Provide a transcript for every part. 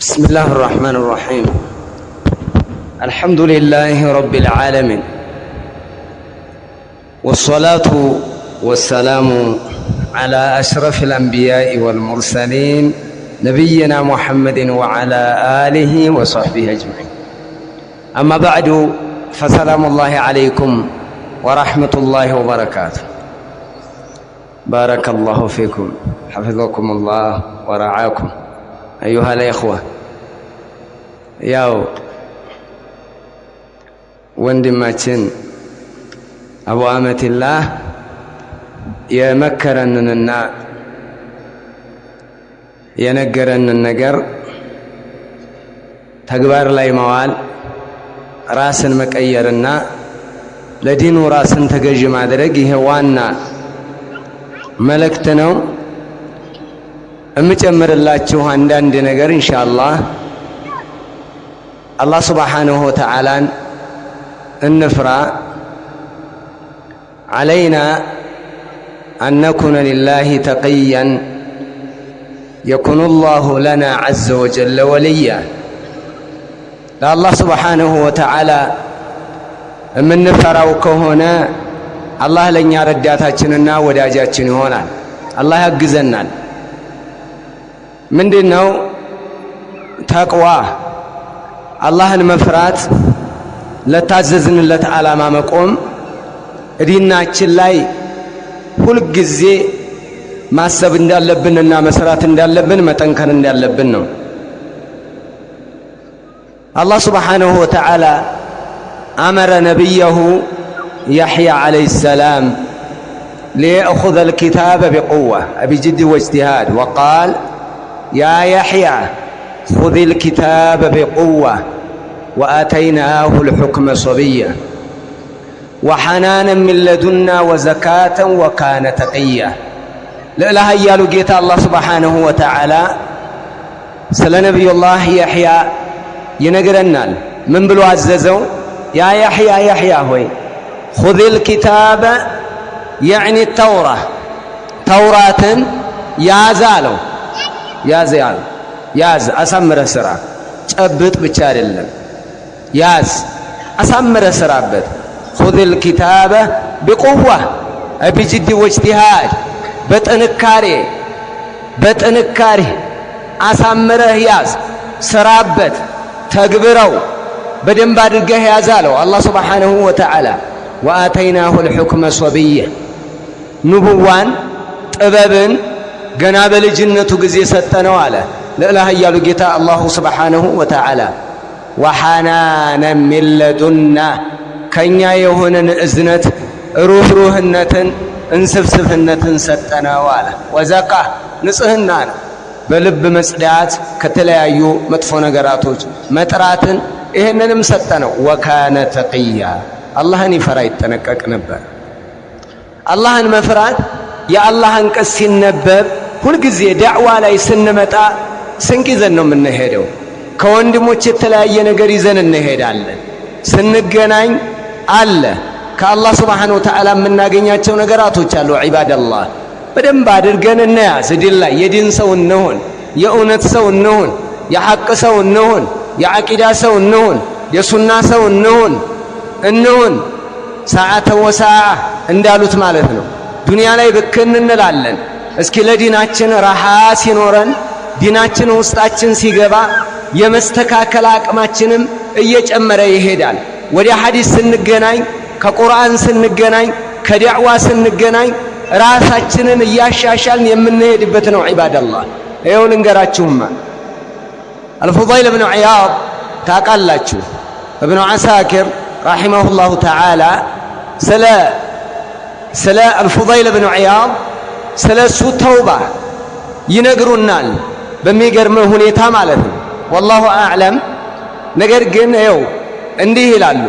بسم الله الرحمن الرحيم. الحمد لله رب العالمين، والصلاة والسلام على أشرف الأنبياء والمرسلين نبينا محمد وعلى آله وصحبه أجمعين. أما بعد، فسلام الله عليكم ورحمة الله وبركاته. بارك الله فيكم، حفظكم الله ورعاكم أيها الإخوة. ያው ወንድማችን አቡ አመቲላህ የመከረንንና የነገረንን ነገር ተግባር ላይ ማዋል ራስን መቀየርና ለዲኑ ራስን ተገዥ ማድረግ ይሄ ዋና መልእክት ነው። እምጨምርላችሁ አንዳንድ ነገር ኢንሻአላህ الله سبحانه وتعالى النفرة علينا أن نكون لله تقيا يكون الله لنا عز وجل وليا. الله سبحانه وتعالى من نفرة وكهنا الله لن يرداتنا وداجاتنا هنا الله يقزنا من دينه تقوى አላህን መፍራት ለታዘዝንለት ዓላማ መቆም ዲናችን ላይ ሁሉ ጊዜ ማሰብ እንዳለብንና መስራት እንዳለብን መጠንከር እንዳለብን ነው። አላህ Subhanahu Wa Ta'ala أمر نبيه يحيى عليه السلام ليأخذ الكتاب بقوة بجد واجتهاد، وقال يا يحيى خذ الكتاب بقوة وآتيناه الحكم صبيا وحنانا من لدنا وزكاة وكان تقيا. لا يالو جيت الله سبحانه وتعالى سل نبي الله يحيى ينقرنال من بلو عززو يا يحيى يحيى هوي خذ الكتاب يعني التوراة توراة يا زالو يا زالو ያዝ አሳምረ ስራ ጨብጥ ብቻ አይደለም ያዝ አሳምረ ስራበት። خذ الكتاب بقوة بجد واجتهاد በጥንካሬ አሳምረህ ያዝ ስራበት ተግብረው በደንብ አድርገህ ያዝ አለው አላህ Subhanahu Wa Ta'ala። وآتيناه الحكم صبيا ንቡዋን ጥበብን ገና በልጅነቱ ጊዜ ሰጠነው አለ። لله يالو جيتا الله سبحانه وتعالى وحنانا من لدنا كنيا يهونن إذنت روحنتن انسفسفنتن ستنا والا وزكاة نصهنا بلب مسدات كتلايو مدفو نغراتوج متراتن إهننم ستنا وكان تقيا. الله نفرا يتنكك نبر الله مفرات يا الله انكسي النبب كل جزي دعوة لا يسنمتا ስንቅ ይዘን ነው የምንሄደው። ከወንድሞች የተለያየ ነገር ይዘን እንሄዳለን። ስንገናኝ አለ ከአላህ Subhanahu Wa Ta'ala የምናገኛቸው ነገራቶች አሉ። ዒባደላህ በደንብ አድርገን እንያዝ። ዲን ላይ የዲን ሰው እንሆን፣ የእውነት ሰው እንሆን፣ የሐቅ ሰው እንሆን፣ የዓቂዳ ሰው እንሆን፣ የሱና ሰው እንሆን ሰዓተ ወሰዓ እንዳሉት ማለት ነው። ዱንያ ላይ ብክን እንላለን። እስኪ ለዲናችን ረሃ ሲኖረን ዲናችን ውስጣችን ሲገባ የመስተካከል አቅማችንም እየጨመረ ይሄዳል። ወደ ሐዲስ ስንገናኝ፣ ከቁርአን ስንገናኝ፣ ከዳዕዋ ስንገናኝ ራሳችንን እያሻሻልን የምንሄድበት ነው። ዒባደላህ ይኸው ልንገራችሁማ አልፉዳይል ብኑ ዒያድ ታውቃላችሁ። እብኑ ዓሳኪር ረሒመሁላሁ ተዓላ ስለ አልፉዳይል ብኑ ዒያድ ስለ እሱ ተውባ ይነግሩናል በሚገርም ሁኔታ ማለት ነው። والله اعلم። ነገር ግን ይኸው እንዲህ ይላሉ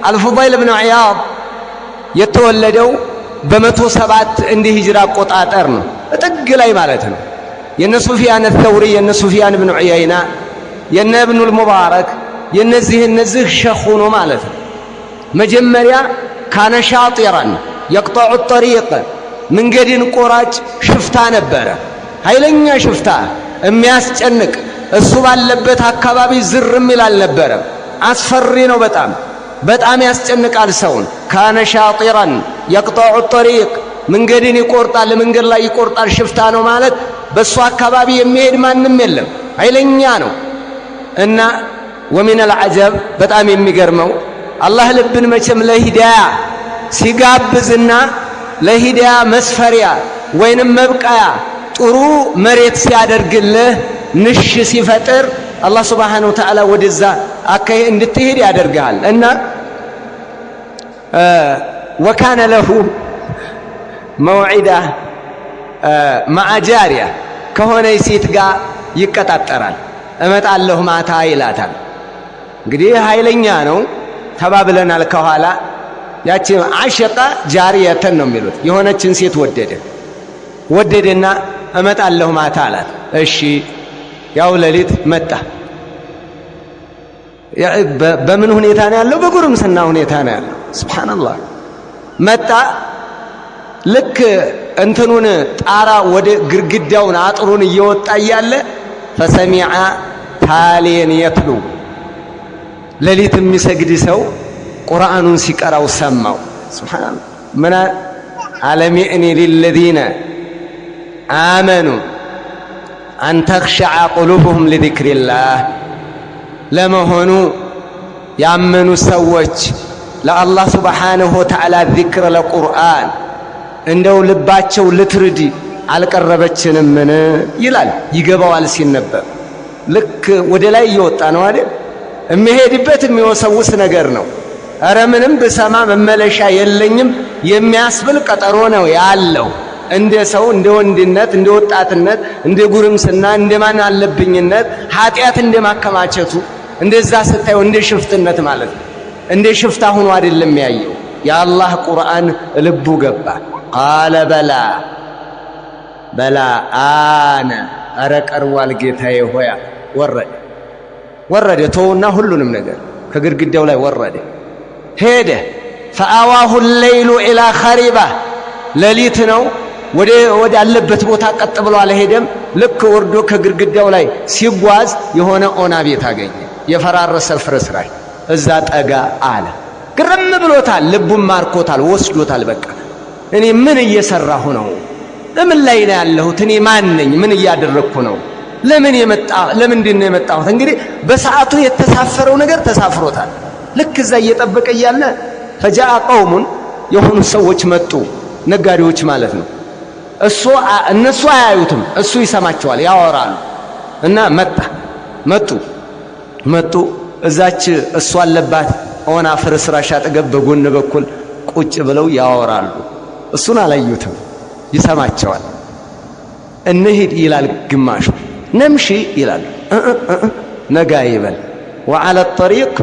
አልፉዳይል ብኑ ዒያድ የተወለደው በ107 እንደ ሂጅራ አቆጣጠር ነው። ጥግ ላይ ማለት ነው። የነ ሱፊያን الثوري የነ ሱፊያን ብኑ ዑየይና የነ ኢብኑል ሙባረክ የነዚህ ሸኽ ሆኖ ማለት ነው። መጀመሪያ ካነ ሻጢራን يقطع الطريق መንገድን ቆራጭ ሽፍታ ነበረ። ኃይለኛ ሽፍታ የሚያስጨንቅ እሱ ባለበት አካባቢ ዝርም ይላል ነበረ። አስፈሪ ነው በጣም ያስጨንቃል ሰውን። ካነ ሻጢራን የቅጠዑ ጠሪቅ መንገድን ይቆርጣል፣ መንገድ ላይ ይቆርጣል። ሽፍታ ነው ማለት በሱ አካባቢ የሚሄድ ማንም የለም፣ ኃይለኛ ነው። እና ወሚነል ዐጀብ በጣም የሚገርመው አላህ ልብን መቼም ለሂዳያ ሲጋብዝና ለሂዳያ መስፈሪያ ወይንም መብቃያ ጥሩ መሬት ሲያደርግልህ ንሽ ሲፈጥር አላህ ሱብሓነሁ ወተዓላ ወደዛ አካይ እንድትሄድ ያደርጋል። እና ወካነ ለሁ መውዒዳ መዓ ጃሪያ ከሆነ ሴት ጋር ይቀጣጠራል። እመጣለሁ ማታ ይላታል። እንግዲህ ኃይለኛ ነው ተባብለናል። ከኋላ ያቺ አሸቀ ጃሪየተን ነው የሚሉት የሆነችን ሴት ወደደና እመጣለሁ ማታ አላት። እሺ ያው ሌሊት መጣ። በምን ሁኔታ ነው ያለው? በጉርምስና ሁኔታ ነው ያለው። ሱብሃንአላህ መጣ። ልክ እንትኑን ጣራ ወደ ግርግዳውን አጥሩን እየወጣ እያለ ፈሰሚዐ ታሊየን የትሉ ሌሊት የሚሰግድ ሰው ቁርአኑን ሲቀራው ሰማው። ሱብሃንአላህ ምን አለም የእኒ ሊለዚነ አመኑ አን ተኽሸዐ ቁሉብሁም ሊዚክሪላህ ለመሆኑ ያመኑ ሰዎች ለአላህ ሱብሓነሁ ወተዓላ ዚክር ለቁርአን እንደው ልባቸው ልትርድ አልቀረበችንምን ይላል። ይገባዋል ሲነበብ። ልክ ወደ ላይ እየወጣ ነው አይደል? የሚሄድበት የሚወሰውስ ነገር ነው። ኧረ ምንም ብሰማ መመለሻ የለኝም የሚያስብል ቀጠሮ ነው ያለው። እንደ ሰው እንደ ወንድነት እንደ ወጣትነት እንደ ጉርምስና እንደ ማን አለብኝነት ኃጢአት እንደ ማከማቸቱ እንደዛ ስታየው እንደ ሽፍትነት ማለት ነው። እንደ ሽፍታ ሆኖ አይደለም ያየው። የአላህ ቁርአን ልቡ ገባ። ቃለ በላ አነ ኧረ ቀርቧል ጌታዬ ሆያ ወረደ ተውና ሁሉንም ነገር ከግድግዳው ላይ ወረደ ሄደ። ፈአዋሁ ሌይሉ ኢላ ኸሪባ ሌሊት ነው ወደ አለበት ቦታ ቀጥ ብሎ አልሄደም። ልክ ወርዶ ከግድግዳው ላይ ሲጓዝ የሆነ ኦና ቤት አገኘ፣ የፈራረሰ ፍርስራሽ። እዛ ጠጋ አለ። ግርም ብሎታል፣ ልቡም ማርኮታል፣ ወስዶታል። በቃ እኔ ምን እየሰራሁ ነው? ለምን ላይ ነው ያለሁት? እኔ ማን ነኝ? ምን እያደረግኩ ነው? ለምንድን ነው የመጣሁት? እንግዲህ በሰዓቱ የተሳፈረው ነገር ተሳፍሮታል። ልክ እዛ እየጠበቀ እያለ ፈጃአ ቀውሙን የሆኑ ሰዎች መጡ፣ ነጋዴዎች ማለት ነው። እነሱ አያዩትም፣ እሱ ይሰማቸዋል፣ ያወራሉ። እና መጡ እዛች እሱ አለባት ኦና ፍርስራሽ አጠገብ በጎን በኩል ቁጭ ብለው ያወራሉ። እሱን አላዩትም፣ ይሰማቸዋል። እንሂድ ይላል ግማሹ፣ ነምሺ ይላል ነጋ ይበል። ወዓለ ጠሪቅ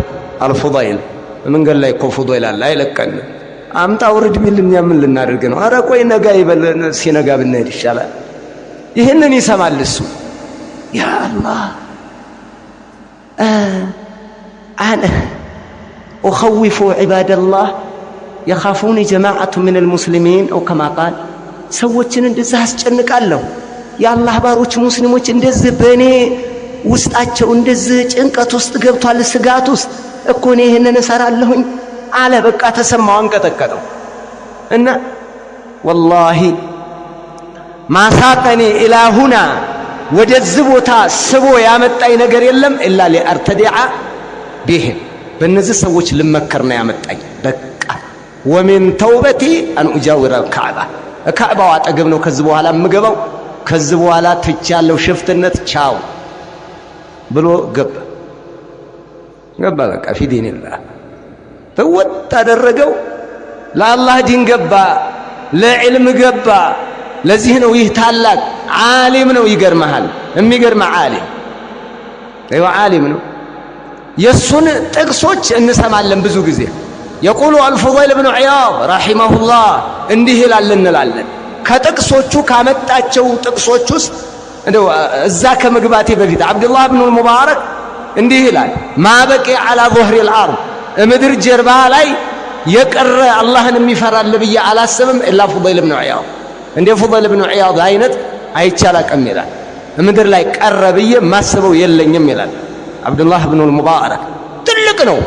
አልፉዳይል መንገድ ላይ እኮ ፉዳይል አለ አይለቀንም። አምጣ ውርድ ቢልኛ ምን ልናደርግ ነው? ኧረ ቆይ ነጋ ይበል፣ ሲነጋ ብንሄድ ይሻላል። ይህንን ይሰማል እሱ። ያ አላህ አነ ኡኸዊፉ ዒባደላህ የኻፉኒ ጀማዓቱ ሚነል ሙስሊሚን አው ከማ ቃል ሰዎችን እንደዚህ አስጨንቃለሁ። የአላህ ባሮች ሙስሊሞች እንደዚህ በእኔ ውስጣቸው እንደዚህ ጭንቀት ውስጥ ገብቷል፣ ስጋት ውስጥ እኮ እኔ ይህንን እሰራለሁኝ አለ። በቃ ተሰማው፣ አንቀጠቀጠው። እና ወላሂ ማሳቀኒ ኢላ ሁና ወደዚህ ቦታ ስቦ ያመጣኝ ነገር የለም ኢላ ሊአርተዲዐ ቢህም በእነዚህ ሰዎች ልመከር ነው ያመጣኝ። በቃ ወሚን ተውበቲ አን ኡጃዊረ ካዕባ ካዕባው አጠገብ ነው ከዚህ በኋላ የምገባው፣ ከዚህ በኋላ ትቻለሁ ሽፍትነት ቻው ብሎ ገባ። በቃ ፊ ዲንላህ ተወጥ አደረገው። ለአላህ ዲን ገባ፣ ለዕልም ገባ። ለዚህ ነው ይህ ታላቅ ዓሊም ነው። ይገርመሃል፣ የሚገርም ዓሊም ነው። የሱን ጥቅሶች እንሰማለን ብዙ ጊዜ። የቁሉ አልፉዳይል ብኑ ዒያድ ረሒመሁላህ እንዲህ ይላል እንላለን። ከጥቅሶቹ ካመጣቸው ጥቅሶች ውስጥ እንደው እዛ ከመግባቴ በፊት አብዱላህ ብኑ ሙባረክ እንዲህ ይላል፣ ማበቂ ዐላ ዙህሪል አርድ ምድር ጀርባ ላይ የቀረ አላህን የሚፈራል ብዬ አላስብም ኢላ ፉዳይል ብኑ ዒያድ። እንደ ፉዳይል ብኑ ዒያድ አይነት አይቻላቅም ይላል። ምድር ላይ ቀረ ብዬ ማስበው የለኝም ይላል አብዱላህ ኢብኑ አልሙባረክ። ትልቅ ነው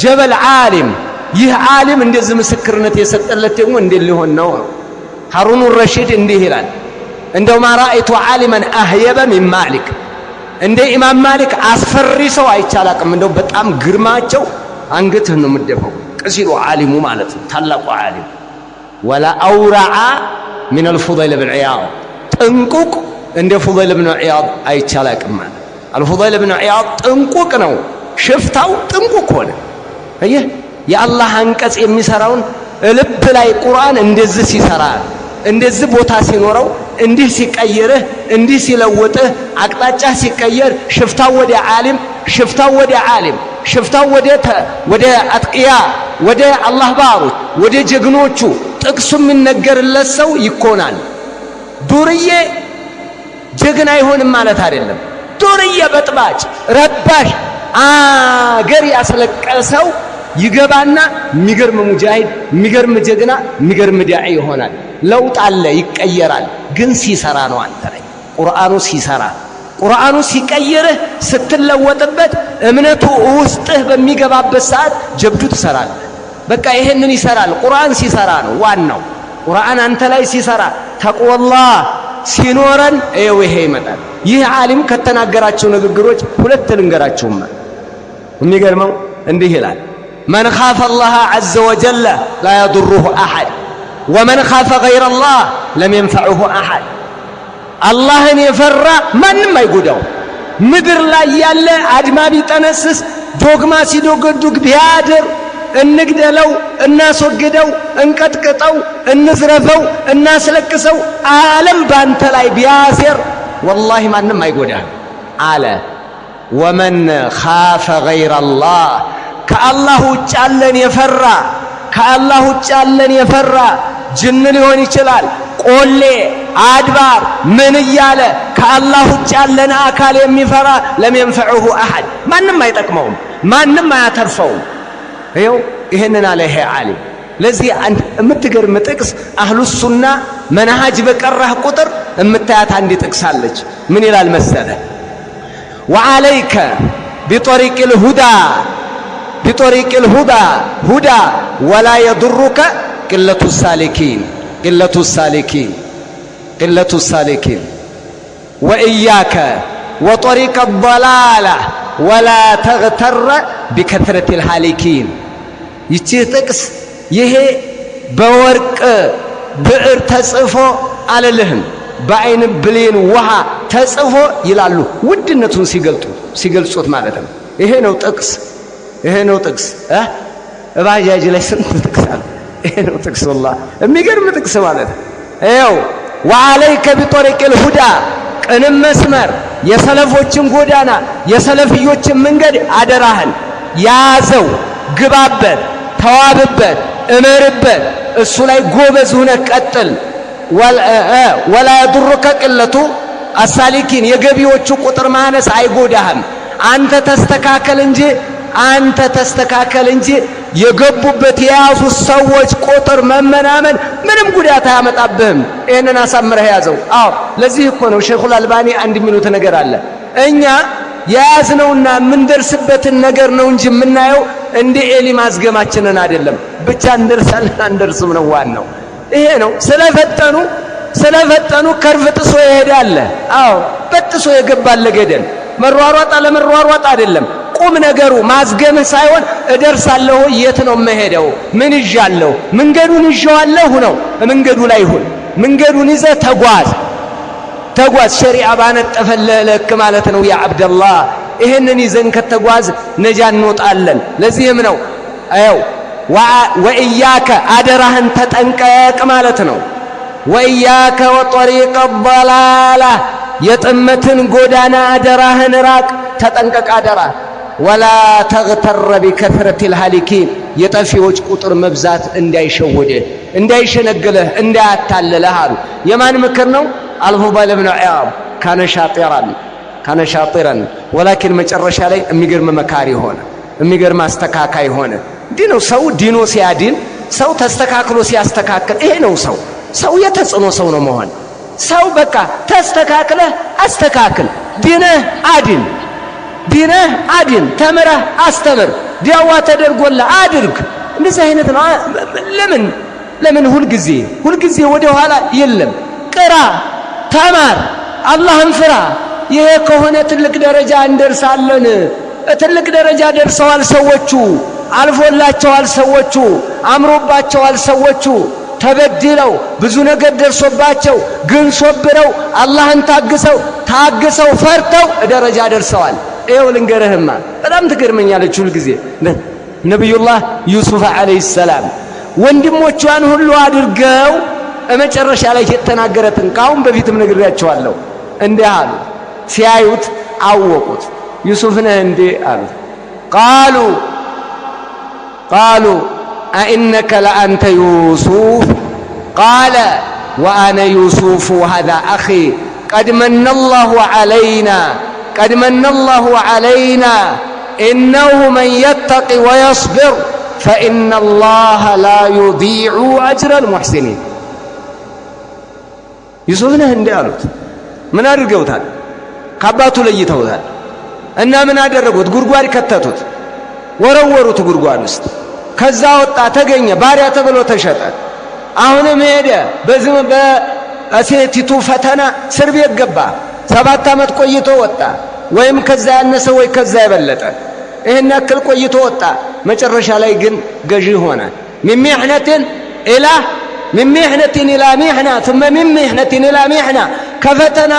ጀበል ዓሊም። ይህ ዓሊም እንደዚህ ምስክርነት የሰጠለት ደግሞ እንዴት ሊሆን ነው? ሀሩን ረሺድ እንዲህ ይላል እንደው ማ ረአይቱ ዓሊመን አህየበ ሚን ማሊክ፣ እንደ ኢማም ማሊክ አስፈሪ ሰው አይቻላቅም። እንደው በጣም ግርማቸው አንገትህን ነው የምትደፋው። ቀሲሉ ዓሊሙ ማለት ነው ታላቁ ዓሊም። ወላ አውረዓ ሚን አልፉደይል ብን ዒያድ፣ ጥንቁቅ እንደ ፉደይል ብን ዒያድ አይቻላቅም ማለት። አልፉደይል ብን ዒያድ ጥንቁቅ ነው፣ ሽፍታው ጥንቁቅ ሆነ። አየህ የአላህ አንቀጽ የሚሰራውን ልብ ላይ ቁርአን እንደዚህ ሲሰራ እንደዚህ ቦታ ሲኖረው እንዲህ ሲቀይርህ እንዲህ ሲለውጥህ አቅጣጫ ሲቀየር ሽፍታው ወደ ዓሊም፣ ሽፍታው ወደ ዓሊም፣ ሽፍታው ወደ አጥቂያ፣ ወደ አላህ ባሮች፣ ወደ ጀግኖቹ ጥቅሱ የሚነገርለት ሰው ይኮናል። ዱርዬ ጀግና አይሆንም ማለት አይደለም። ዱርዬ በጥባጭ ረባሽ አገር ያስለቀሰው ይገባና የሚገርም ሙጃሂድ፣ የሚገርም ጀግና፣ የሚገርም ዳዒ ይሆናል። ለውጥ አለ፣ ይቀየራል። ግን ሲሰራ ነው አንተ ላይ ቁርአኑ ሲቀይርህ ስትለወጥበት እምነቱ ውስጥህ በሚገባበት ሰዓት ጀብዱ ትሰራለህ። በቃ ይሄንን ይሰራል። ቁርአን ሲሰራ ነው ዋናው። ቁርአን አንተ ላይ ሲሰራ ተቅወላህ ሲኖረን ይሄ ይመጣል። ይህ ዓሊም ከተናገራቸው ንግግሮች ሁለት ልንገራችሁማ። የሚገርመው እንዲህ ይላል መን ኻፈ አላህ ዐዘ ወጀለ ላ የዱሩሁ አሐድ ወመን ኻፈ ገይረላህ ለም የንፈዑሁ አሐድ። አላህን የፈራ ማንም አይጎዳው። ምድር ላይ ያለ አድማ ቢጠነስስ ዶግማ ሲዶገዱግ ቢያድር እንግደለው፣ እናስወግደው፣ እንቀጥቅጠው፣ እንዝረፈው፣ እናስለቅሰው ዓለም ባንተ ላይ ቢያሴር ወላሂ ማንም አይጎዳህ አለ። ወመን ኻፈ ገይረላህ ከአላህ ውጭ ያለን የፈራ ጅን ሊሆን ይችላል፣ ቆሌ አድባር ምን እያለ ከአላህ ውጭ ያለን አካል የሚፈራ ለም የንፈዑሁ አሐድ፣ ማንም አይጠቅመውም፣ ማንም አያተርፈውም። ይኸው ይሄንን አለ ይሄ ዓሊም። ለዚህ የምትገርም ጥቅስ አህሉ ሱና መንሃጅ በቀራህ ቁጥር የምታያት አንድ ጥቅስ አለች። ምን ይላል መሰለ? ወዐለይከ ቢጠሪቂል ሁዳ ወላ የዱሩከ ቅለቱ ሳሊኪን ወኢያከ ወጠሪቀ ضላላ ወላ ተግተረ ቢከትረት ልሃሊኪን። ይቺ ጥቅስ ይሄ በወርቅ ብዕር ተጽፎ አልልህም በአይን ብሌን ውሃ ተጽፎ ይላሉ ውድነቱን ሲገልጹት ማለት ነው። ይሄ ነው ጥቅስ እባጃጅ ላይ ስንት ጥቅስ አለ። ይሄ ነው ጥቅስ ወላሂ የሚገርም ጥቅስ ማለት ነው። ይኸው ወዐለይከ ቢጠሪቂል ሁዳ ቅንም መስመር የሰለፎችን ጎዳና የሰለፍዮችን መንገድ አደራህን ያዘው፣ ግባበት፣ ተዋብበት፣ እመርበት፣ እሱ ላይ ጎበዝ ሁነህ ቀጥል። ወላ የዱሩከ ቅለቱ አሳሊኪን የገቢዎቹ ቁጥር ማነስ አይጎዳህም። አንተ ተስተካከል እንጂ የገቡበት የያዙት ሰዎች ቁጥር መመናመን ምንም ጉዳት አያመጣብህም። ይህንን አሳምረህ ያዘው። አዎ ለዚህ እኮ ነው ሼኹል አልባኒ አንድ የሚሉት ነገር አለ። እኛ የያዝነውና የምንደርስበትን ነገር ነው እንጂ የምናየው እንደ ኤሊ ማዝገማችንን አይደለም። ብቻ እንደርሳለን አንደርስም ነው ዋናው። ይሄ ነው። ስለፈጠኑ ከርፍ ጥሶ ይሄዳል። አዎ በጥሶ የገባለ ገደል መሯሯጥ አለመሯሯጥ አይደለም። ቁም ነገሩ ማዝገምህ ሳይሆን እደርሳለሁ፣ የት ነው መሄደው፣ ምን ይዣለሁ፣ መንገዱን ይዤዋለሁ ነው። መንገዱ ላይ ሁን፣ መንገዱን ይዘህ ተጓዝ። ሸሪዓ ባነጠፈልህ ልክ ማለት ነው። ያ አብደላህ ይህንን ይዘን ከተጓዝ ነጃ እንወጣለን። ለዚህም ነው ወኢያከ አደራህን ተጠንቀቅ ማለት ነው። ወኢያከ ወጠሪቀ ضላላ የጥመትን ጎዳና አደራህን ራቅ፣ ተጠንቀቅ አደራ። ወላ ተግተረ ቢከትረት ልሃሊኪን የጠፊዎች ቁጥር መብዛት እንዳይሸውድህ፣ እንዳይሸነግልህ፣ እንዳያታልልህ አሉ። የማን ምክር ነው? አልፉዳይል ብን ዒያድ ካነ ሻጢረን ወላኪን መጨረሻ ላይ የሚገርም መካሪ ሆነ፣ የሚገርም አስተካካይ ሆነ። እንዲህ ነው ሰው ዲኖ ሲያዲን፣ ሰው ተስተካክሎ ሲያስተካክል። ይሄ ነው ሰው የተጽዕኖ ሰው ነው መሆን። ሰው በቃ ተስተካክለህ አስተካክል፣ ዲነህ አድን፣ ተምረህ አስተምር፣ ዲያዋ ተደርጎልህ አድርግ። እንደዚህ አይነት ነው። ለምን ሁልጊዜ ወደ ኋላ የለም። ቅራ፣ ተማር፣ አላህን ፍራ። ይሄ ከሆነ ትልቅ ደረጃ እንደርሳለን። ትልቅ ደረጃ ደርሰዋል ሰዎቹ፣ አልፎላቸዋል ሰዎቹ፣ አምሮባቸዋል ሰዎቹ። ተበድለው ብዙ ነገር ደርሶባቸው ግን ሶብረው አላህን ታግሰው ፈርተው ደረጃ ደርሰዋል። ይኸው ልንገርህማ በጣም ትገርመኛለች ሁልጊዜ ነቢዩላህ ዩሱፍ ዓለይሂ ሰላም ወንድሞቿን ሁሉ አድርገው መጨረሻ ላይ የተናገረትን ከአሁን በፊትም ነግሬያቸዋለሁ። እንዲህ አሉ፣ ሲያዩት አወቁት። ዩሱፍ ነህ እንዴ አሉት። ቃሉ أئنك لأنت يوسف قال وأنا يوسف وهذا أخي قد من الله علينا إنه من يتق ويصبر فإن الله لا يضيع أجر المحسنين يوسف نهندي قالوت من أرجوتها كباتو ليتوتها إن من أدرجوت غرغوار كتتوت وروروت غرغوار است ከዛ ወጣ ተገኘ፣ ባሪያ ተብሎ ተሸጠ። አሁንም ሄደ፣ በዚህ በሴቲቱ ፈተና እስር ቤት ገባ። 7 ዓመት ቆይቶ ወጣ፣ ወይም ከዛ ያነሰ ወይ ከዛ የበለጠ ይሄን ያክል ቆይቶ ወጣ። መጨረሻ ላይ ግን ገዢ ሆነ። من محنة إلى محنة ثم من محنة إلى محنة كفتنا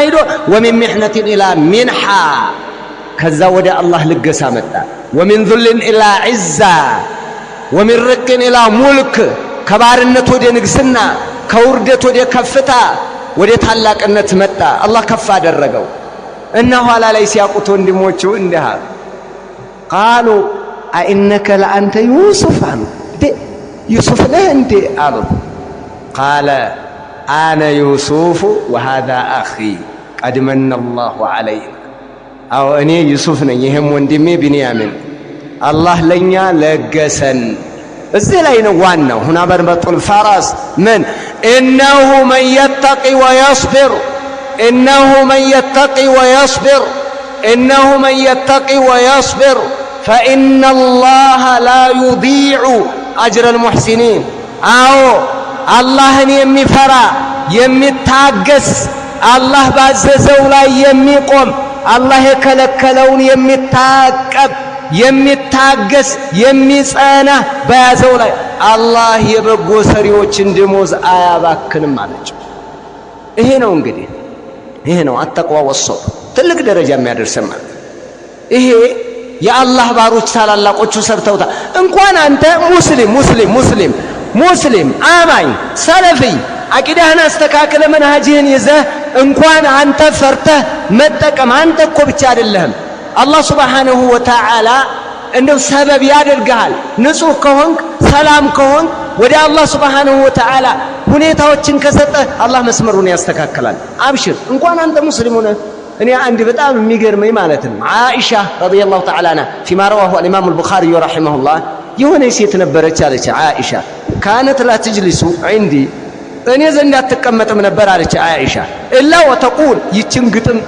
ሄዶ ومن محنة إلى منحة ከዛ ወደ አላህ ልገሳ መጣ። ومن ذل إلى عزة ومن رق إلى ملك ከባርነት ወደ ንግስና፣ ከውርደት ወደ ከፍታ፣ ወደ ታላቅነት መጣ። አላህ ከፍ አደረገው እና ኋላ ላይ ሲያቁት ወንድሞቹ እንዲህ አሉ፣ ቃሉ أئنك لأنت يوسف يوسف ነህ እንዴ አሉት። ቃለ أنا يوسف وهذا أخي قد من الله علينا አዎ እኔ ዩሱፍ ነኝ፣ ይሄም ወንድሜ ቢንያሚን አላህ ለኛ ለገሰን። እዚህ ላይ ነው ዋናው። ሁና በርበጡል ፈራስ ምን إنه من يتقي ويصبر فإن الله لا يضيع أجر المحسنين አዎ አላህን የሚፈራ የሚታገስ፣ አላህ ባዘዘው ላይ የሚቆም፣ አላህ የከለከለውን የሚታቀብ፣ የሚታገስ፣ የሚጸና በያዘው ላይ አላህ የበጎ ሰሪዎችን ደሞዝ አያባክንም አለችው። ይሄ ነው እንግዲህ ይሄ ነው አተቅዋ ወሰብር ትልቅ ደረጃ የሚያደርሰን ማለት። ይሄ የአላህ ባሮች ታላላቆቹ ሰርተውታል። እንኳን አንተ ሙስሊም አማኝ ሰለፊ አቂዳህን አስተካክለ መንሃጅህን ይዘህ እንኳን አንተ ፈርተህ መጠቀም አንተ እኮ ብቻ አይደለህም፣ አላህ ሱብሓነሁ ወተዓላ እንደው ሰበብ ያደርግሃል። ንጹህ ከሆንክ ሰላም ከሆንክ ወደ አላህ ሱብሓነሁ ወተዓላ ሁኔታዎችን ከሰጠህ አላህ መስመሩን ያስተካክላል። አብሽር እንኳን አንተ ሙስሊም ሆነህ። እኔ አንድ በጣም የሚገርመኝ ማለት ነው ዓኢሻ ረዲየላሁ ተዓላ ዐንሃ ፊማ ረዋሁ አልኢማም አልቡኻሪ ረሒመሁላህ የሆነ ሴት ነበረች አለች ዓኢሻ ካነት ላ ትጅሊሱ ዒንዲ እኔ ዘንድ አትቀመጥም ነበር አለች ዓኢሻ ኢላ ወተቁል ይችን ግጥም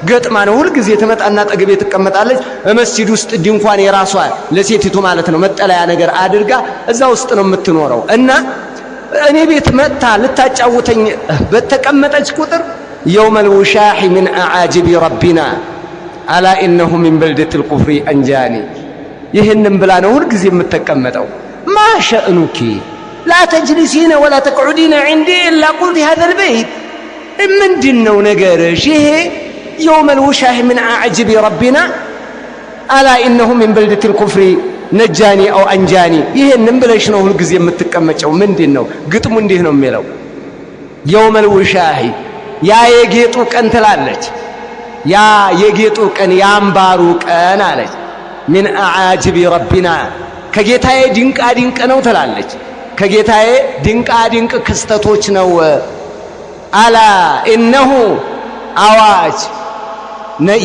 ገጥማ ነው ሁልጊዜ ትመጣና ጠገቤ ትቀመጣለች። በመስጂድ ውስጥ ድንኳን የራሷ ለሴቲቱ ማለት ነው መጠለያ ነገር አድርጋ እዛ ውስጥ ነው የምትኖረው። እና እኔ ቤት መጥታ ልታጫውተኝ በተቀመጠች ቁጥር የውመል ውሻሂ ሚን አዓጅቢ ረቢና አላ ኢነሁ ሚን በልደቲል ኩፍሪ አንጃኒ ይህንም ብላ ነው ሁልጊዜ የምትቀመጠው። ማሸእኑኪ ላ ተጅሊሲነ ወላ ተቅዑዲነ ዒንዲ ኢላ ቁልቲ ሃዘል በይት ምንድነው ነገርሽ? ይሄ የውመል ውሻሂ ሚን አዓጅቢ ረቢና አላ ኢነሁ ሚን በልደቲል ኩፍሪ ነጃኒ አው አንጃኒ ይህንም ብለሽ ነው ሁልጊዜ የምትቀመጨው። ምንድነው ግጥሙ? እንዲህ ነው የሚለው የውመል ውሻሂ ያ የጌጡ ቀን ትላለች፣ ያ የጌጡ ቀን የአምባሩ ቀን አለች። ሚን አዓጅቢ ረቢና ከጌታዬ ድንቃ ድንቅ ነው ትላለች። ከጌታዬ ድንቃ ድንቅ ክስተቶች ነው። አላ ኢነሁ አዋጅ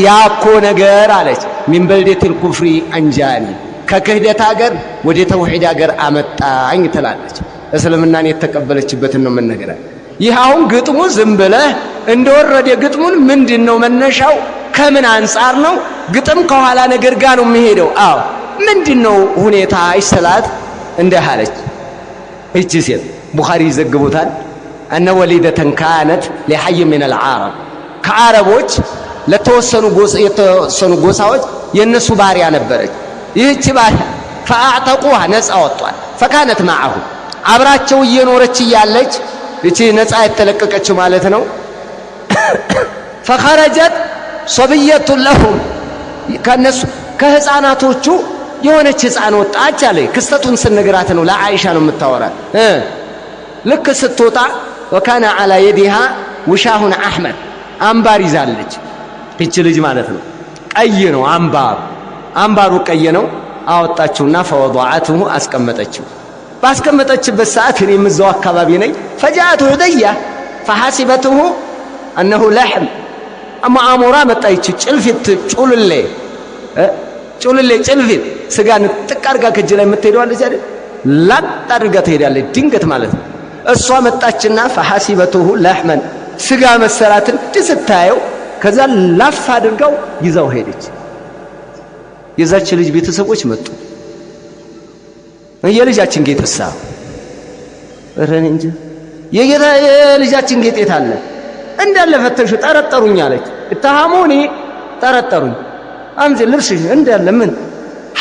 ያኮ ነገር አለች ሚን በልደቲል ኩፍሪ አንጃኒ ከክህደት ሀገር ወደ ተውሂድ ሀገር አመጣኝ ትላለች። እስልምናን የተቀበለችበትን ነው የምንነግራት። ይሃውን ግጥሙ ዝም ብለህ እንደወረደ ግጥሙን ምንድነው መነሻው ከምን አንፃር ነው ግጥም ከኋላ ነገር ጋር ነው የሚሄደው አዎ ምንድነው ሁኔታ ይሰላት እንደሃለች እቺ ሴት ቡኻሪ ይዘግቡታል أن وليدة كانت لحي من العرب كعربوች ለተወሰኑ ጎሳዎች የነሱ ባሪያ ነበረች ይህች ባሪያ فاعتقوها ነፃ ወጣል فكانت معه አብራቸው እየኖረች ያለች እቺ ነፃ የተለቀቀች ማለት ነው فخرجت صبيه لهم ከነሱ ከህፃናቶቹ የሆነች ህፃን ወጣች አለ ክስተቱን ስንገራት ነው ለአይሻ ነው የምታወራት ልክ ስትወጣ وكان على يدها وشاه احمر አምባር ይዛለች እቺ ልጅ ማለት ነው ቀይ ነው አምባሩ ቀይ ነው አወጣችውና فوضعته አስቀመጠችው ባስቀመጠችበት ሰዓት እኔ ምዛው አካባቢ ነኝ فجاءت هديه فحسبته انه لحم اما امورا መጣች ጭልፊት ጩልሌ ጭልፊት ስጋን ጥቃርጋ ከጅ ላይ የምትሄደዋለች አይደል ላጥ አድርጋ ትሄዳለች ድንገት ማለት ነው እሷ መጣችና فحسبته لحما ስጋ መሰራትን ትስታየው ከዛ ላፍ አድርጋው ይዛው ሄደች የዛች ልጅ ቤተሰቦች መጡ የልጃችን ጌጥሳ ረን እንጂ የልጃችን ጌጥ የታለ እንዳለ ፈተሹ ጠረጠሩኝ አለች እተሃሙኒ ጠረጠሩኝ አምዚ ልብስ እንዳለ ምን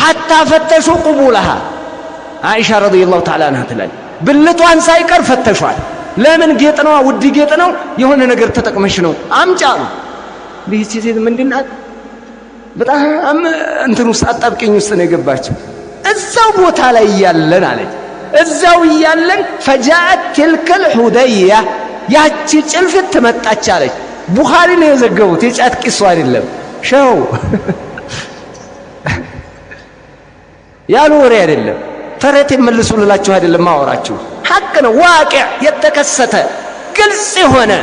حتى فتشوا قبولها عائشة رضي الله تعالى عنها تلال ብልቷን ሳይቀር ፈተሿል ለምን ጌጥ ነው ውድ ጌጥ ነው የሆነ ነገር ተጠቅመሽ ነው አምጫሉ ልጅ ሴት ምንድናት በጣም እንትን ውስጥ አጣብቀኝ ውስጥ ነው የገባችው እዛው ቦታ ላይ ያለን አለች እዛው ያለን فجاءت تلك الحدية ያቺ ጭልፍት ተመጣች አለች ቡኻሪ ነው የዘገቡት የጫት ቂሱ አይደለም ሸው ያሉ ወሬ አይደለም ተረት ይመልሱላችሁ አይደለም ማወራችሁ ሐቅ ነው ዋቂዕ የተከሰተ ግልጽ የሆነ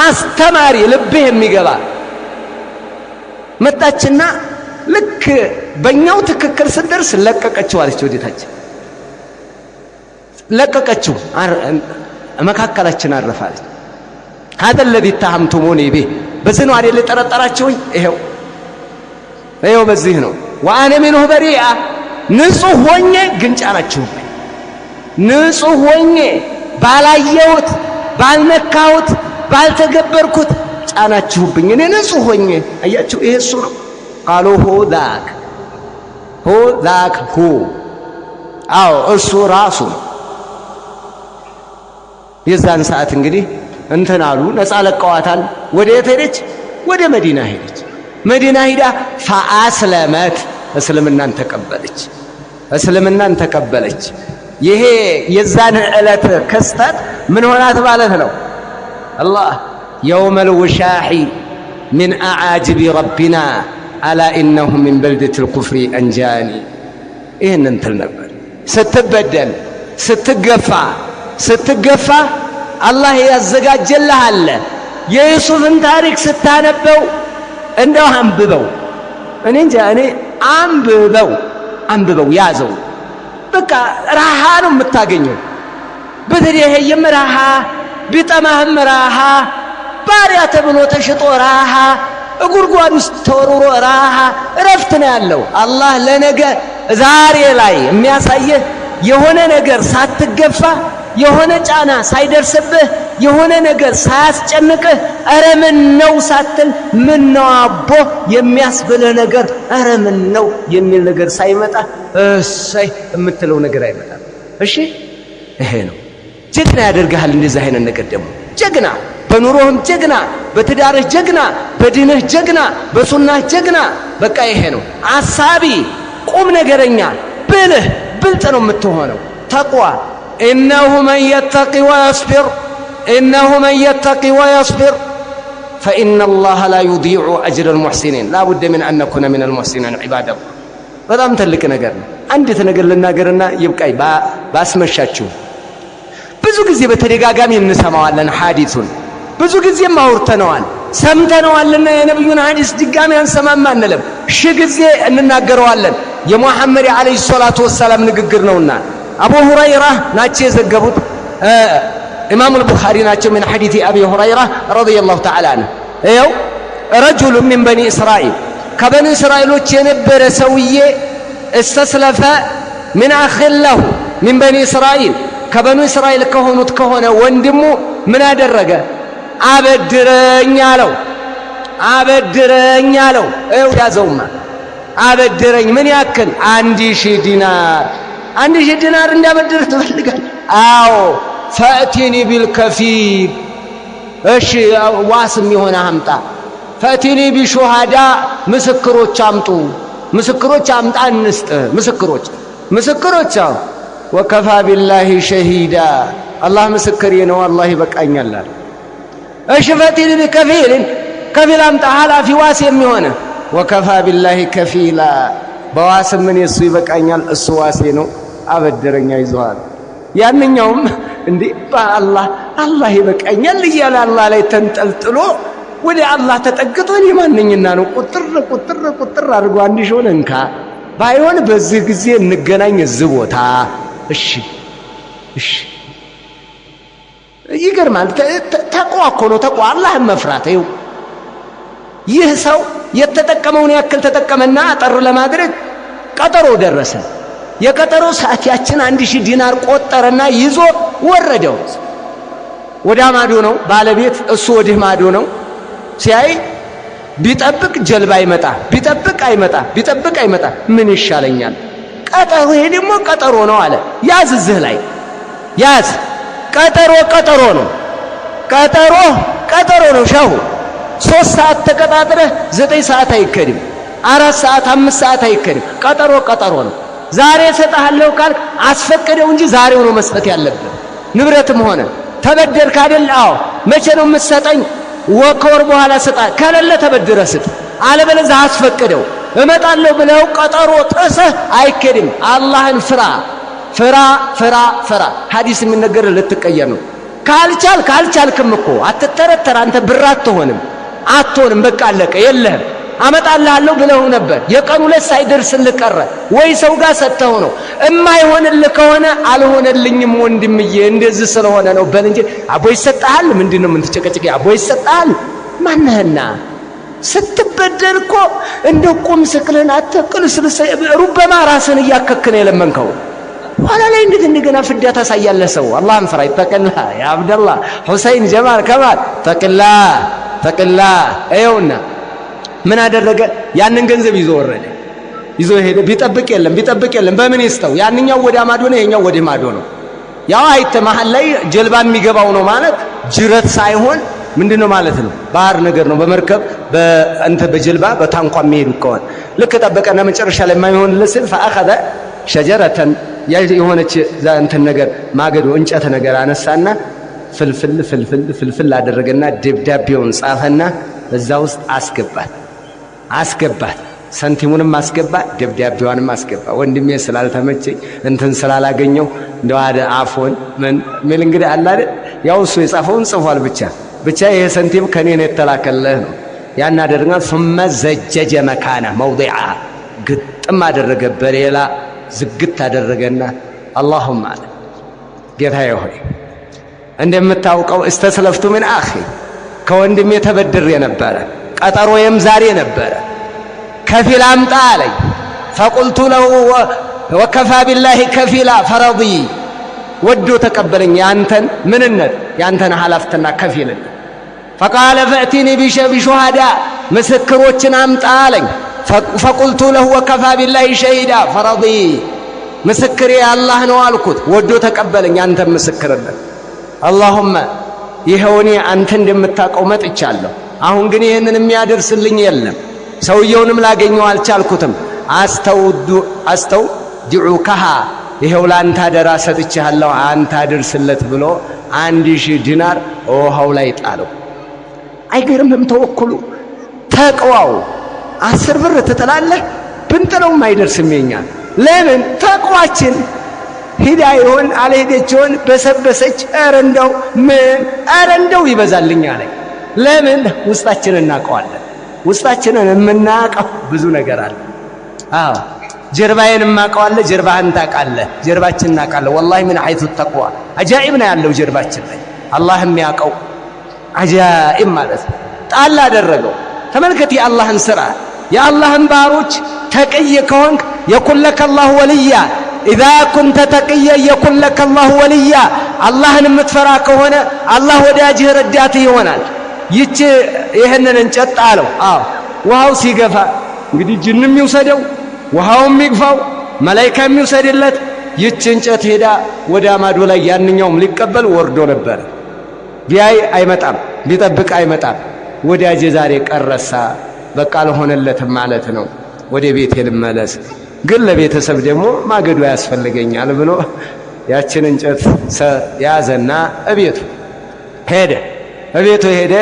አስተማሪ ልብ የሚገባ መጣችና ልክ በእኛው ትክክል ስደርስ ለቀቀችው አለች ወዴታችን ለቀቀችው መካከላችን አረፋለች هذا الذي اتهمتموني به በዝኑ አይደል ተጠረጠራችሁኝ ይሄው በዚህ ነው وانا منه بريئه ንጹህ ሆኜ ግን ጫናችሁ ንጹህ ሆኜ ባላየሁት ባልነካሁት ባልተገበርኩት ጫናችሁብኝ እኔ ንጹህ ሆኜ አያችሁ ይሄ እሱ ነው قالوا هو ذاك هو አዎ እሱ ራሱ የዛን ሰዓት እንግዲህ እንትን አሉ ነፃ ለቀዋታል ወደ የት ሄደች ወደ መዲና ሄደች መዲና ሄዳ فاسلمت እስልምናን ተቀበለች ይሄ የዛን ዕለት ክስተት ምን ሆናት ማለት ነው الله يوم الوشاح من اعاجب ربنا الا انه من بلدة الكفر انجاني ይሄን እንትን ነበር ስትበደል ስትገፋ አላህ ያዘጋጀልሃል የዩሱፍን ታሪክ ስታነበው እንደው አንብበው እኔ እንጃ እኔ አንብበው ያዘው በቃ ራሃ ነው የምታገኘው በተለየም ራሃ ቢጠማህም ራሃ ባሪያ ተብሎ ተሽጦ ራሃ እጉርጓድ ውስጥ ተወርውሮ ራሃ እረፍት ነው ያለው አላህ ለነገ ዛሬ ላይ የሚያሳየህ የሆነ ነገር ሳትገፋ የሆነ ጫና ሳይደርስብህ የሆነ ነገር ሳያስጨንቅህ አረ ምን ነው ሳትል ምን ነው አቦ የሚያስብልህ ነገር አረ ምን ነው የሚል ነገር ሳይመጣ እሰይ የምትለው ነገር አይመጣም እሺ ይሄ ነው ጀግና ያደርግሃል እንደዚህ አይነት ነገር ደግሞ ጀግና በኑሮህም ጀግና በትዳርህ ጀግና በዲንህ ጀግና በሱናህ ጀግና በቃ ይሄ ነው አሳቢ ቁም ነገረኛ ብልጥ ነው የምትሆነው ተቅዋ إنه من يتقي ويصبر فإن الله لا يضيع أجر المحسنين لا بد من أن نكون من المحسنين عباد الله በጣም ትልቅ ነገር ነው አንዲት ነገር ልናገርና ይብቃይ ባስመሻችሁ ብዙ ጊዜ በተደጋጋሚ እንሰማዋለን ሐዲሱን ብዙ ጊዜ ማውርተነዋል ሰምተነዋልና የነብዩን ሐዲስ ድጋሚ አንሰማም አንልም ሺ ጊዜ እንናገረዋለን የሙሐመድ አለይሂ ሰላቱ ወሰለም ንግግር ነውና አቡ ሁረይራ ናቸው የዘገቡት ኢማሙ አልቡኻሪ ናቸው من حديث أبي هريرة رضي الله تعالى عنه ይኸው رجل من بني إسرائيل ከበኒ እስራኤሎች የነበረ ሰውዬ استسلف من أخ له من بني إسرائيل ከበኒ እስራኤል ከሆኑት ከሆነ ወንድሙ ምን አደረገ አበድረኝ አለው ይኸው ያዘውማ አበድረኝ ምን ያክል 1000 ዲናር 1000 ዲናር እንዳበድር ትፈልጋለህ አዎ ፈእቲኒ ቢልከፊል እሺ ዋስም የሆነ አምጣ ፈእቲኒ ቢሹሃዳ ምስክሮች አምጣ እንስጥ ምስክሮች ወከፋ ቢላሂ ሸሂዳ አላህ ምስክሬ ነው አላህ ይበቃኛል አለ እሺ ፈእቲኒ ቢከፊል ከፊል አምጣ ኃላፊ ዋስ የሚሆነ ወከፋ ቢላሂ ከፊላ በዋስም ምን እሱ ይበቃኛል እሱ ዋሴ ነው አበድረኛ ይዟል ያንኛውም እንዴ አላህ ይበቃኛል እያለ አላህ ላይ ተንጠልጥሎ ወደ አላህ ተጠግቶ ማንኛና ነው ቁጥር አድርጎ አንድ ሾን እንካ ባይሆን በዚህ ጊዜ እንገናኝ እዚህ ቦታ እሺ ይገርማል ተቋ እኮ ነው ተቋ አላህን መፍራት ይው ይህ ሰው የተጠቀመውን ያክል ተጠቀመና አጠር ለማድረግ ቀጠሮ ደረሰ የቀጠሮ ሰዓት ያችን 1000 ዲናር ቆጠረና ይዞ ወረደው ወደ ማዶ ነው ባለቤት እሱ ወደ ማዶ ነው ሲያይ ቢጠብቅ ጀልባ ይመጣ ቢጠብቅ አይመጣ ምን ይሻለኛል ቀጠሮ ይሄ ደግሞ ቀጠሮ ነው አለ ያዝ እዚህ ላይ ያዝ ቀጠሮ ነው ሸሁ 3 ሰዓት ተቀጣጥረህ 9 ሰዓት አይከድም 4 ሰዓት 5 ሰዓት አይከድም ቀጠሮ ነው ዛሬ ሰጣለሁ ካል አስፈቀደው እንጂ ዛሬው ነው መስጠት ያለበት ንብረትም ሆነ ተበደርክ አይደል አዎ መቼ ነው የምትሰጠኝ ወከወር በኋላ ሰጣ ካለለ ተበድረህ ስጥ አለበለዚያ አስፈቀደው እመጣለሁ ብለው ቀጠሮ ጥሰህ አይከድም አላህን ፍራ ሐዲስ የሚነገር ልትቀየር ነው ካልቻልክም እኮ አትተረተር አንተ ብር አትሆንም በቃ አለቀ የለህም አመጣልሃለሁ ብለው ነበር የቀኑ ላይ ሳይደርስልህ ቀረ ወይ ሰው ጋር ሰጥተው ነው እማይሆንልህ ከሆነ አልሆነልኝም ወንድምዬ እንደዚህ ስለሆነ ነው በል እንጂ አቦ ይሰጣል ምንድነው ምን ትጨቀጭቅ አቦ ይሰጣል ማነህና ስትበደል እኮ እንደ ቁም ስቅልን አትቅልስልስ ሩበማ ራስን እያከከነ የለመንከው ኋላ ላይ እንደገና ፍዳ ታሳያለህ ሰው አላህን ፍራ ይተቀላ ያ አብደላህ ሁሰይን ጀማል ከማል ተቅላ አይውና ምን አደረገ ያንን ገንዘብ ይዞ ሄደ ቢጠብቅ የለም በምን ይስተው ያንኛው ወደ ማዶ ነው ይሄኛው ወደ ማዶ ነው ያው አይተ መሃል ላይ ጀልባ የሚገባው ነው ማለት ጅረት ሳይሆን ምንድነው ማለት ነው ባህር ነገር ነው በመርከብ በጀልባ በታንኳ የሚሄዱ ከሆነ ልክ ጠበቀና መጨረሻ ላይ የማይሆን ለስል فاخذ شجره የሆነች እንትን ነገር ማገዶ እንጨት ነገር አነሳና ፍልፍል አደረገና ደብዳቤውን ጻፈና በዛ ውስጥ አስገባት ሰንቲሙንም አስገባ ደብዳቤዋንም አስገባ ወንድሜ ስላልተመቸኝ እንትን ስላላገኘው እንደው አፎን ምን እንግዲህ አለ አይደል ያው እሱ የጻፈውን ጽፏል ብቻ ይሄ ሰንቲም ከኔ ነው የተላከለህ ነው ያን አደረገና ثم زجج مكانه موضعها ግጥም አደረገ በሌላ ዝግት አደረገና اللهم አለ ጌታዬ ሆይ እንደምታውቀው استسلفت من اخي ከወንድሜ ተበድሬ ነበር ቀጠሮዬም ዛሬ ነበር ከፊል አምጣ አለኝ فقلت له وكفى بالله كفيلا فرضي ወዶ ተቀበለኝ ያንተን ምንነት ያንተን ሐላፍትና ከፊልን فقال فأتني بشهداء مسكروችን አምጣ አለኝ فقلت له وكفى بالله شهيدا فرضي مسكري الله ነው አልኩት ወዶ ተቀበለኝ ያንተን ምስክርነት اللهم ይሄውኒ አንተ እንደምታውቀው መጥቻለሁ አሁን ግን ይሄንን የሚያደርስልኝ የለም ሰውየውንም ላገኘው አልቻልኩትም አስተውድዑከሃ ይሄው ላንተ አደራ ሰጥቻለሁ አንተ አድርስለት ብሎ 1000 ዲናር ውሃው ላይ ጣለው አይገርምም ተወኩሉ ተቅዋው 10 ብር ትጥላለህ ብንጥለውም አይደርስም የኛ ለምን ተቅዋችን ሂዳዩን አለሄደችውን በሰበሰች አረንደው ይበዛልኝ አለ ለምን ውስጣችንን እናቀዋለን ውስጣችንን የምናቀው ብዙ ነገር አለ አዎ ጀርባዬን ማቀዋለ ጀርባህን ታቃለ ጀርባችንን እናቃለ والله من حيث التقوى አጃኢብ ነው ያለው ጀርባችን ላይ አላህ የሚያውቀው አጃኢብ ማለት ነው። ጣል አደረገው። ተመልከት የአላህን ሥራ። የአላህን ባሮች ተቅይ ከሆንክ የኩን ለከ አላሁ ወልያ ኢዛ ኩንተ ተቅየ የኩን ለከ አላሁ ወልያ። አላህን የምትፈራ ከሆነ አላህ ወዳጅህ ረዳትህ ይሆናል። ይህንን እንጨት ጣለው። ውሃው ሲገፋ እንግዲህ ጅንም ይውሰደው ውሃውም ይግፋው መላይካ የሚውሰድለት ይች እንጨት ሄዳ ወደ አማዶ ላይ ያንኛውም ሊቀበል ወርዶ ነበር። ቢያይ አይመጣም፣ ቢጠብቅ አይመጣም። ወዳጄ ዛሬ ቀረሳ በቃ አልሆነለትም ማለት ነው። ወደ ቤቴ ልመለስ፣ ግን ለቤተሰብ ደግሞ ማገዶ ያስፈልገኛል ብሎ ያችን እንጨት ያዘና እቤቱ ሄደ። እቤቱ ሄደ።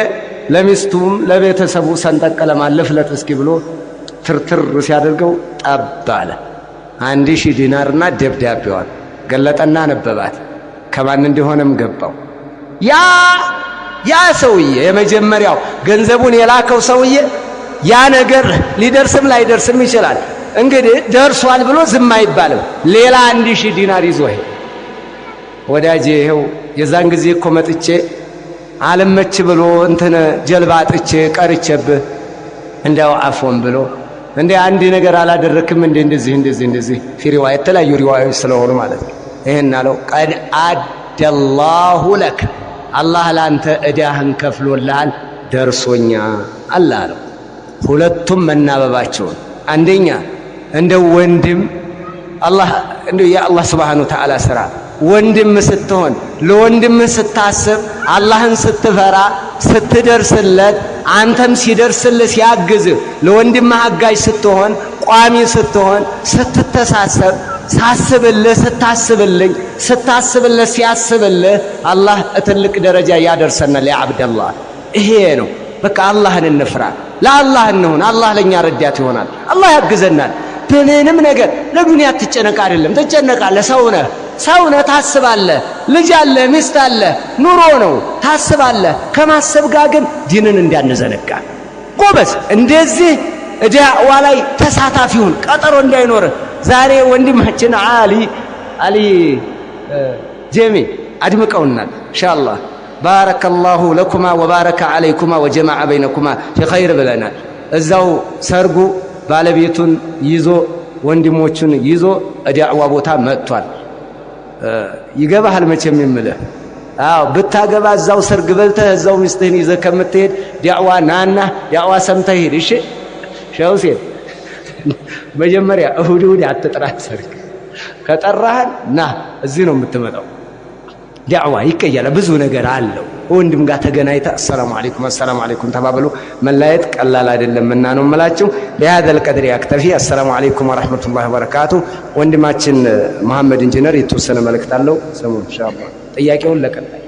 ለሚስቱም ለቤተሰቡ ሰንጠቅ ለማለፍለት እስኪ ብሎ ትርትር ሲያደርገው ጠብ አለ። 1000 ዲናርና ደብዳቤዋን ገለጠና ነበባት። ከማን እንደሆነም ገባው። ያ ሰውዬ የመጀመሪያው ገንዘቡን የላከው ሰውዬ ያ ነገር ሊደርስም ላይደርስም ይችላል። እንግዲህ ደርሷል ብሎ ዝም አይባልም። ሌላ 1000 ዲናር ይዞ ሄደ። ወዳጄ ይኸው የዛን ጊዜ እኮ መጥቼ አለመች ብሎ ጀልባ አጥቼ ቀርቼብህ እንደው አፎን ብሎ እንደ አንድ ነገር አላደረክም እንደዚህ ፊሪዋ የተለያዩ ሪዋዮች ስለሆኑ ማለት ነው። ይሄን አለው ቀድ አደላሁ ለክ አላህ ላንተ እዳህን ከፍሎልሃል ደርሶኛ አላህ። ሁለቱም መናበባቸውን አንደኛ እንደ ወንድም አላህ እንደ የአላህ Subhanahu Wa Ta'ala ስራ ወንድም ስትሆን ለወንድም ስታስብ አላህን ስትፈራ ስትደርስለት አንተም ሲደርስልህ ሲያግዝ ለወንድም አጋዥ ስትሆን ቋሚ ስትሆን ስትተሳሰብ ስታስብልህ ሲያስብልህ አላህ ትልቅ ደረጃ ያደርሰናል። ያ አብደላህ ይሄ ነው በቃ አላህን እንፍራ፣ ለአላህ እንሁን። አላህ ለኛ ረዳት ይሆናል፣ አላህ ያግዘናል። በምንም ነገር ለዱንያ ትጨነቅ አይደለም፣ ትጨነቃለህ። ሰውነህ ታስባለህ። ልጅ አለ ሚስት አለ ኑሮ ነው ታስባለህ። ከማሰብ ጋር ግን ዲንን እንዳንዘነጋ ጎበዝ። እንደዚህ ዳዕዋ ላይ ተሳታፊውን ቀጠሮ እንዳይኖር። ዛሬ ወንድማችን አሊ ጀሚ አድምቀውናል። ኢንሻአላህ ባረከላሁ ለኩማ ወባረከ አለይኩማ ወጀማዐ በይነኩማ ፊ ኸይር ብለናል። እዛው ሰርጉ ባለቤቱን ይዞ ወንድሞቹን ይዞ ዳዕዋ ቦታ መጥቷል። ይገባሃል መቼም የምልህ ብታገባ እዛው ሰርግ በልተህ እዛው ሚስትህን ይዘህ ከምትሄድ ዳዕዋ ናና ዳዕዋ ሰምተህ ሂድ። እሺ ሼህ ሁሴን መጀመሪያ እሁድ አትጥራት። ሰርግ ከጠራህን ና እዚህ ነው የምትመጣው። ዳዕዋ ይቀየራል፣ ብዙ ነገር አለው። ወንድም ጋር ተገናኝታ አሰላሙ አለይኩም ተባብሎ መላየት ቀላል አይደለምና ነው የምላችሁ። بهذا القدر يكتفي። السلام عليكم ورحمة الله وبركاته። ወንድማችን መሐመድ ኢንጂነር የተወሰነ መልእክት አለው። ሰሙ ኢንሻአላህ ጥያቄውን ለቀጣይ